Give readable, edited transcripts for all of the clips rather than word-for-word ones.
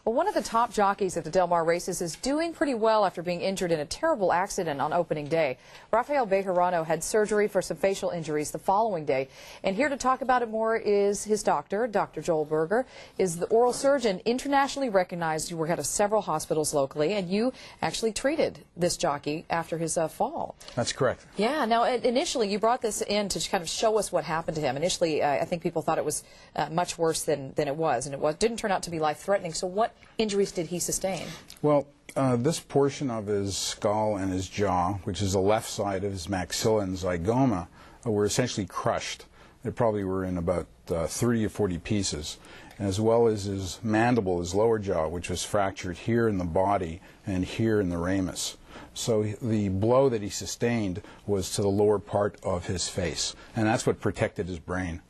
Well, one of the top jockeys at the Del Mar races is doing pretty well after being injured in a terrible accident on opening day. Rafael Bejarano had surgery for some facial injuries the following day. And here to talk about it more is his doctor, Dr. Joel Berger, is the oral surgeon internationally recognized. You work out of several hospitals locally, and you actually treated this jockey after his fall. That's correct. Yeah. Now, initially, you brought this in to kind of show us what happened to him. Initially, I think people thought it was much worse than it was, and it didn't turn out to be life-threatening. So what injuries did he sustain? Well, this portion of his skull and his jaw, which is the left side of his maxilla and zygoma, were essentially crushed. They probably were in about 30 or 40 pieces, as well as his mandible, his lower jaw, which was fractured here in the body and here in the ramus. So the blow that he sustained was to the lower part of his face, and that's what protected his brain.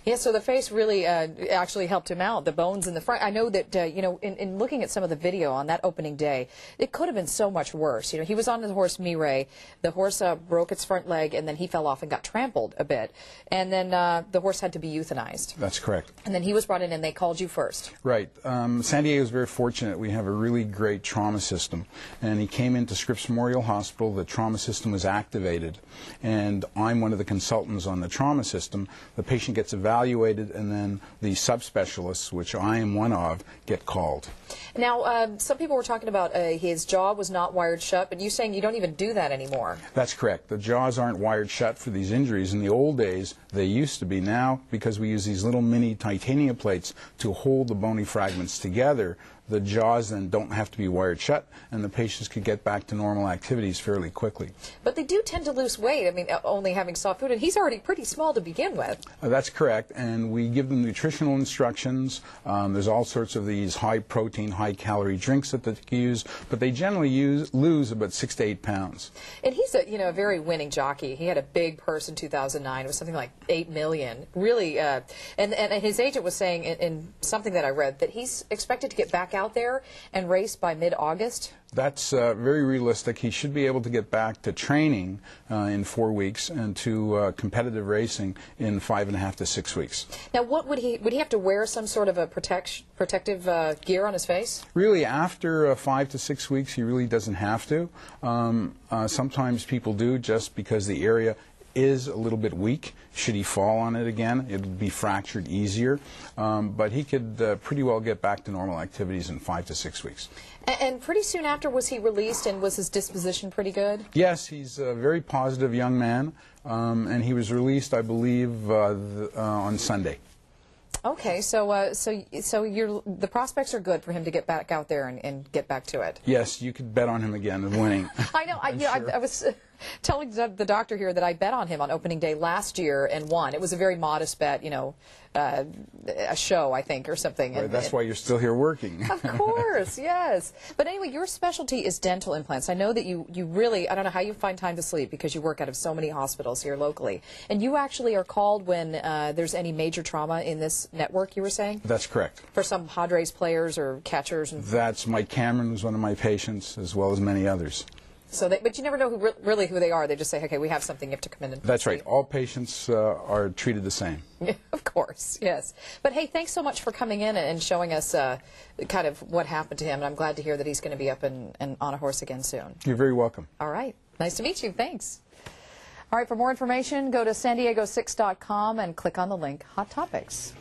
Yeah, so the face really actually helped him out, the bones in the front. I know that, you know, in looking at some of the video on that opening day, it could have been so much worse. You know, he was on the horse Mireille. The horse broke its front leg, and then he fell off and got trampled a bit. And then the horse had to be euthanized. That's correct. And then he was brought in, and they called you first. Right. San Diego is very fortunate. We have a really great trauma system. And he came into Scripps Memorial Hospital. The trauma system was activated. And I'm one of the consultants on the trauma system. The patient gets evaluated, and then the subspecialists, which I am one of, get called. Now, some people were talking about his jaw was not wired shut, but you're saying you don't even do that anymore. That's correct. The jaws aren't wired shut for these injuries. In the old days, they used to be. Now, because we use these little mini titanium plates to hold the bony fragments together, the jaws then don't have to be wired shut, and the patients could get back to normal activities fairly quickly. But they do tend to lose weight. I mean, only having soft food, and he's already pretty small to begin with. That's correct, and we give them nutritional instructions. There's all sorts of these high-protein, high-calorie drinks that they can use, but they generally lose about 6 to 8 pounds. And he's a very winning jockey. He had a big purse in 2009. It was something like $8 million. Really, and his agent was saying in something that I read that he's expected to get back out there and race by mid-August. That's very realistic. He should be able to get back to training in 4 weeks and to competitive racing in 5.5 to 6 weeks. Now, what would he have to wear some sort of a protective gear on his face? Really, after 5 to 6 weeks, he really doesn't have to. Sometimes people do, just because the area is a little bit weak. Should he fall on it again, it would be fractured easier. But he could pretty well get back to normal activities in 5 to 6 weeks. And pretty soon after, was he released, and was his disposition pretty good? Yes, he's a very positive young man, and he was released, I believe, on Sunday. Okay, so the prospects are good for him to get back out there and get back to it. Yes, you could bet on him again of winning. I know. I was telling the doctor here that I bet on him on opening day last year and won. It was a very modest bet, you know, a show, I think, or something. Right, that's why you're still here working. Of course, yes. But anyway, your specialty is dental implants. I know that you really, I don't know how you find time to sleep because you work out of so many hospitals here locally. And you actually are called when there's any major trauma in this network, you were saying? That's correct. For some Padres players or catchers? That's Mike Cameron, who's one of my patients, as well as many others. So but you never know really who they are. They just say, okay, we have something, you have to come in and That's right. All patients are treated the same. Of course, yes. But hey, thanks so much for coming in and showing us kind of what happened to him. And I'm glad to hear that he's going to be up and on a horse again soon. You're very welcome. All right. Nice to meet you. Thanks. All right, for more information, go to san diego6.com and click on the link Hot Topics.